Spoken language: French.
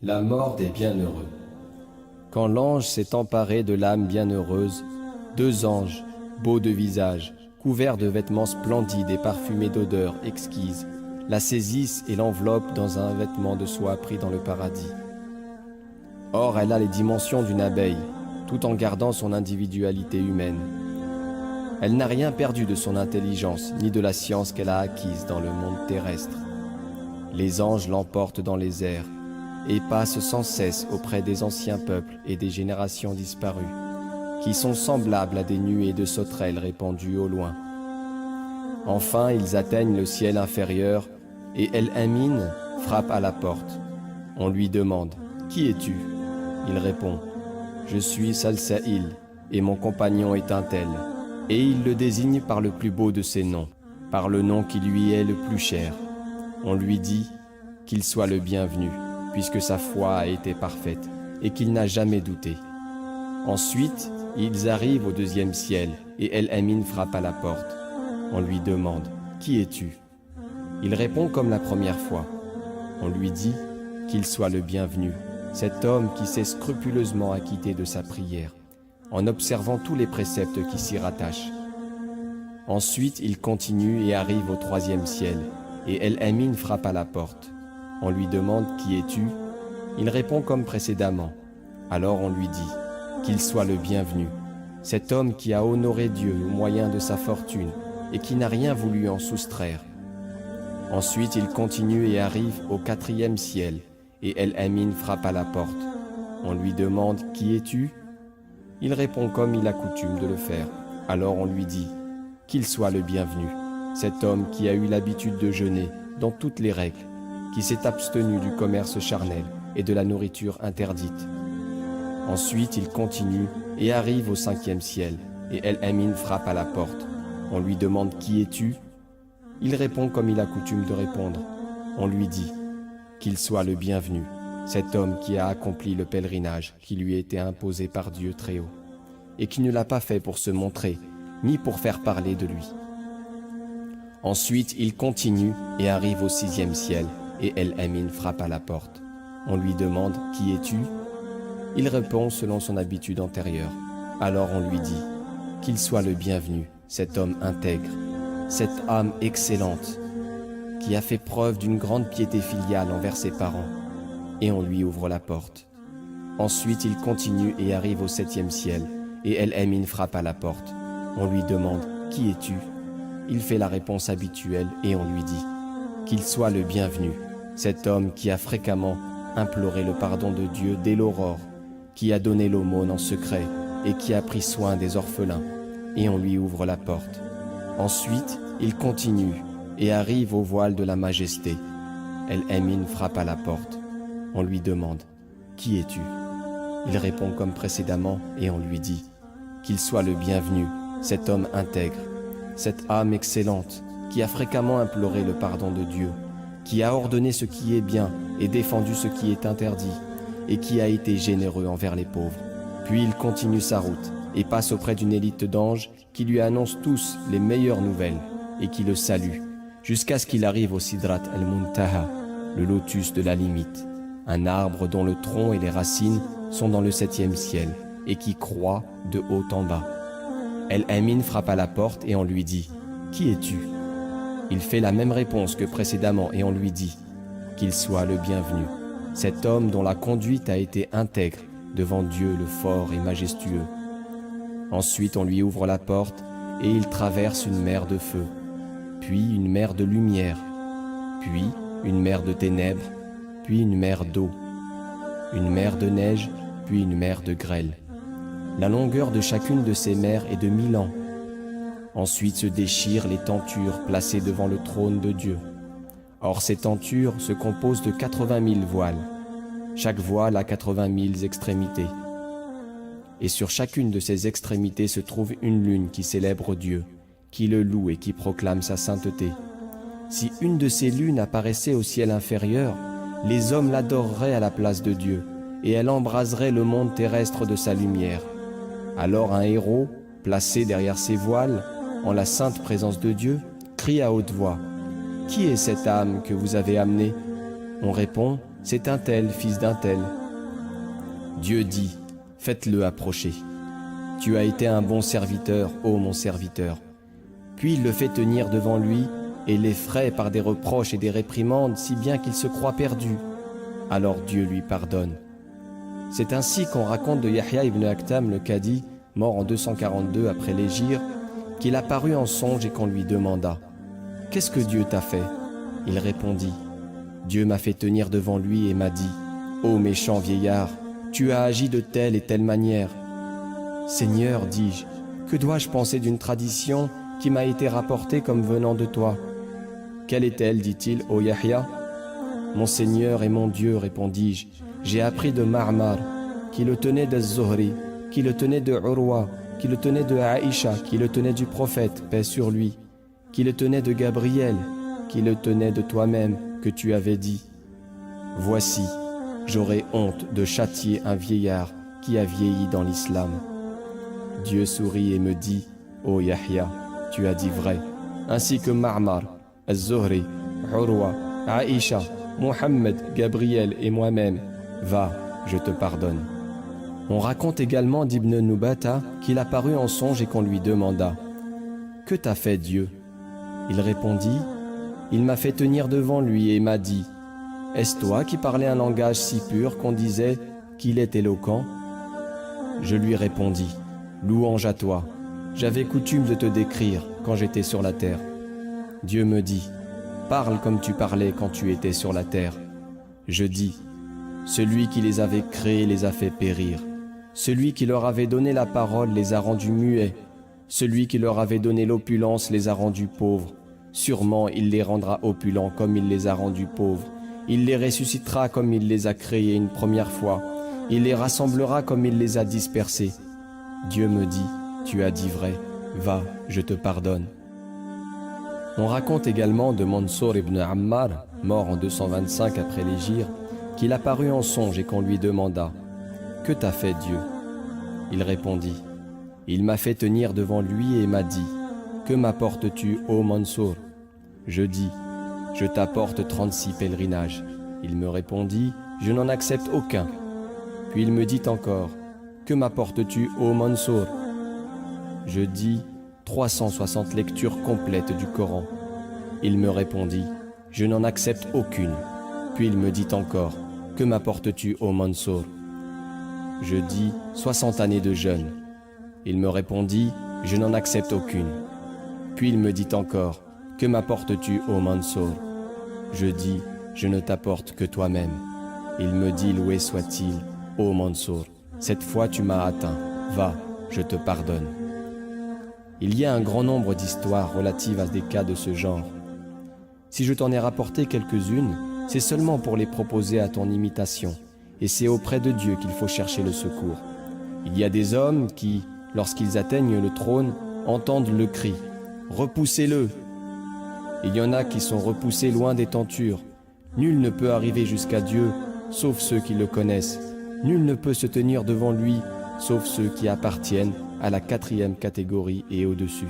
La mort des bienheureux. Quand l'ange s'est emparé de l'âme bienheureuse, deux anges, beaux de visage, couverts de vêtements splendides et parfumés d'odeurs exquises, la saisissent et l'enveloppent dans un vêtement de soie pris dans le paradis. Or, elle a les dimensions d'une abeille, tout en gardant son individualité humaine. Elle n'a rien perdu de son intelligence, ni de la science qu'elle a acquise dans le monde terrestre. Les anges l'emportent dans les airs, et passent sans cesse auprès des anciens peuples et des générations disparues, qui sont semblables à des nuées de sauterelles répandues au loin. Enfin, ils atteignent le ciel inférieur, et El-Amin frappe à la porte. On lui demande « Qui es-tu » Il répond « Je suis Salsaïl, et mon compagnon est un tel. » Et il le désigne par le plus beau de ses noms, par le nom qui lui est le plus cher. On lui dit qu'il soit le bienvenu, puisque sa foi a été parfaite et qu'il n'a jamais douté. Ensuite, ils arrivent au deuxième ciel et El-Amin frappe à la porte. On lui demande « Qui es-tu » Il répond comme la première fois. On lui dit qu'il soit le bienvenu, cet homme qui s'est scrupuleusement acquitté de sa prière, en observant tous les préceptes qui s'y rattachent. Ensuite, il continue et arrive au troisième ciel, et El-Amin frappe à la porte. On lui demande « Qui es-tu » Il répond comme précédemment. Alors on lui dit qu'il soit le bienvenu, cet homme qui a honoré Dieu au moyen de sa fortune et qui n'a rien voulu en soustraire. Ensuite il continue et arrive au quatrième ciel, et El-Amin frappe à la porte. On lui demande « Qui es-tu » Il répond comme il a coutume de le faire. Alors on lui dit qu'il soit le bienvenu, cet homme qui a eu l'habitude de jeûner dans toutes les règles, qui s'est abstenu du commerce charnel et de la nourriture interdite. Ensuite, il continue et arrive au cinquième ciel, et El-Amin frappe à la porte. On lui demande « Qui es-tu » Il répond comme il a coutume de répondre. On lui dit qu'il soit le bienvenu, cet homme qui a accompli le pèlerinage qui lui était imposé par Dieu très haut, et qui ne l'a pas fait pour se montrer, ni pour faire parler de lui. Ensuite, il continue et arrive au sixième ciel, et El-Amin frappe à la porte. On lui demande « Qui es-tu » Il répond selon son habitude antérieure. Alors on lui dit qu'il soit le bienvenu, cet homme intègre, cette âme excellente, qui a fait preuve d'une grande piété filiale envers ses parents, et on lui ouvre la porte. Ensuite il continue et arrive au septième ciel, et El-Amin frappe à la porte. On lui demande « Qui es-tu » Il fait la réponse habituelle et on lui dit qu'il soit le bienvenu, cet homme qui a fréquemment imploré le pardon de Dieu dès l'aurore, qui a donné l'aumône en secret et qui a pris soin des orphelins, et on lui ouvre la porte. Ensuite, il continue et arrive au voile de la majesté. El-Amin frappe à la porte. On lui demande « Qui es-tu » Il répond comme précédemment et on lui dit qu'il soit le bienvenu, cet homme intègre, cette âme excellente qui a fréquemment imploré le pardon de Dieu, qui a ordonné ce qui est bien et défendu ce qui est interdit, et qui a été généreux envers les pauvres. Puis il continue sa route et passe auprès d'une élite d'anges qui lui annoncent tous les meilleures nouvelles et qui le saluent, jusqu'à ce qu'il arrive au Sidrat al-Muntaha, le lotus de la limite, un arbre dont le tronc et les racines sont dans le septième ciel et qui croît de haut en bas. El-Amin frappe à la porte et on lui dit « Qui es-tu » Il fait la même réponse que précédemment et on lui dit qu'il soit le bienvenu, cet homme dont la conduite a été intègre devant Dieu le fort et majestueux. Ensuite on lui ouvre la porte et il traverse une mer de feu, puis une mer de lumière, puis une mer de ténèbres, puis une mer d'eau, une mer de neige, puis une mer de grêle. La longueur de chacune de ces mers est de 1000 ans. Ensuite se déchirent les tentures placées devant le trône de Dieu. Or ces tentures se composent de 80 000 voiles. Chaque voile a 80 000 extrémités. Et sur chacune de ces extrémités se trouve une lune qui célèbre Dieu, qui le loue et qui proclame sa sainteté. Si une de ces lunes apparaissait au ciel inférieur, les hommes l'adoreraient à la place de Dieu, et elle embraserait le monde terrestre de sa lumière. Alors un héros, placé derrière ses voiles, en la sainte présence de Dieu, crie à haute voix « Qui est cette âme que vous avez amenée ?» On répond c'est un tel, fils d'un tel. Dieu dit, faites-le approcher. Tu as été un bon serviteur, ô mon serviteur. Puis il le fait tenir devant lui et l'effraie par des reproches et des réprimandes, si bien qu'il se croit perdu. Alors Dieu lui pardonne. C'est ainsi qu'on raconte de Yahya ibn Akhtam le cadi, mort en 242 après l'hégire, qu'il apparut en songe et qu'on lui demanda « Qu'est-ce que Dieu t'a fait ?» Il répondit « Dieu m'a fait tenir devant lui et m'a dit « Ô méchant vieillard, tu as agi de telle et telle manière. » « Seigneur, dis-je, que dois-je penser d'une tradition qui m'a été rapportée comme venant de toi ?»« Quelle est-elle, dit-il, ô Yahya ?»« Mon Seigneur et mon Dieu, répondis-je, j'ai appris de Ma'mar, qui le tenait de Zuhri, qui le tenait de Urwa, qui le tenait de Aïcha, qui le tenait du prophète, paix sur lui, qui le tenait de Gabriel, qui le tenait de toi-même, que tu avais dit. Voici, j'aurai honte de châtier un vieillard qui a vieilli dans l'islam. » Dieu sourit et me dit, ô Yahya, tu as dit vrai, ainsi que Ma'mar, Az-Zuhri, Urwa, Aïcha, Mohammed, Gabriel et moi-même, va, je te pardonne. On raconte également d'Ibn Nubata qu'il apparut en songe et qu'on lui demanda « Que t'a fait Dieu ?» Il répondit « Il m'a fait tenir devant lui et m'a dit « Est-ce toi qui parlais un langage si pur qu'on disait qu'il est éloquent ?» Je lui répondis « Louange à toi, j'avais coutume de te décrire quand j'étais sur la terre. » Dieu me dit « Parle comme tu parlais quand tu étais sur la terre. » Je dis « Celui qui les avait créés les a fait périr. Celui qui leur avait donné la parole les a rendus muets. Celui qui leur avait donné l'opulence les a rendus pauvres. Sûrement il les rendra opulents comme il les a rendus pauvres. Il les ressuscitera comme il les a créés une première fois. Il les rassemblera comme il les a dispersés. Dieu me dit, tu as dit vrai, va, je te pardonne. On raconte également de Mansour ibn Ammar, mort en 225 après l'hégire, qu'il apparut en songe et qu'on lui demanda « Que t'a fait Dieu ?» Il répondit « Il m'a fait tenir devant lui et m'a dit « Que m'apportes-tu, ô Mansour ?» Je dis « Je t'apporte 36 pèlerinages. » Il me répondit « Je n'en accepte aucun. » Puis il me dit encore « Que m'apportes-tu, ô Mansour ?» Je dis 360 lectures complètes du Coran. Il me répondit « Je n'en accepte aucune. » Puis il me dit encore « Que m'apportes-tu, ô Mansour ?» Je dis 60 années de jeûne. Il me répondit « Je n'en accepte aucune. » Puis il me dit encore « Que m'apportes-tu, ô Mansour ?» Je dis « Je ne t'apporte que toi-même. » Il me dit « Loué soit-il, ô Mansour. Cette fois tu m'as atteint. Va, je te pardonne. » Il y a un grand nombre d'histoires relatives à des cas de ce genre. Si je t'en ai rapporté quelques-unes, c'est seulement pour les proposer à ton imitation, et c'est auprès de Dieu qu'il faut chercher le secours. Il y a des hommes qui, lorsqu'ils atteignent le trône, entendent le cri « Repoussez-le » Il y en a qui sont repoussés loin des tentures. Nul ne peut arriver jusqu'à Dieu, sauf ceux qui le connaissent. Nul ne peut se tenir devant lui, sauf ceux qui appartiennent à la 4e catégorie et au-dessus.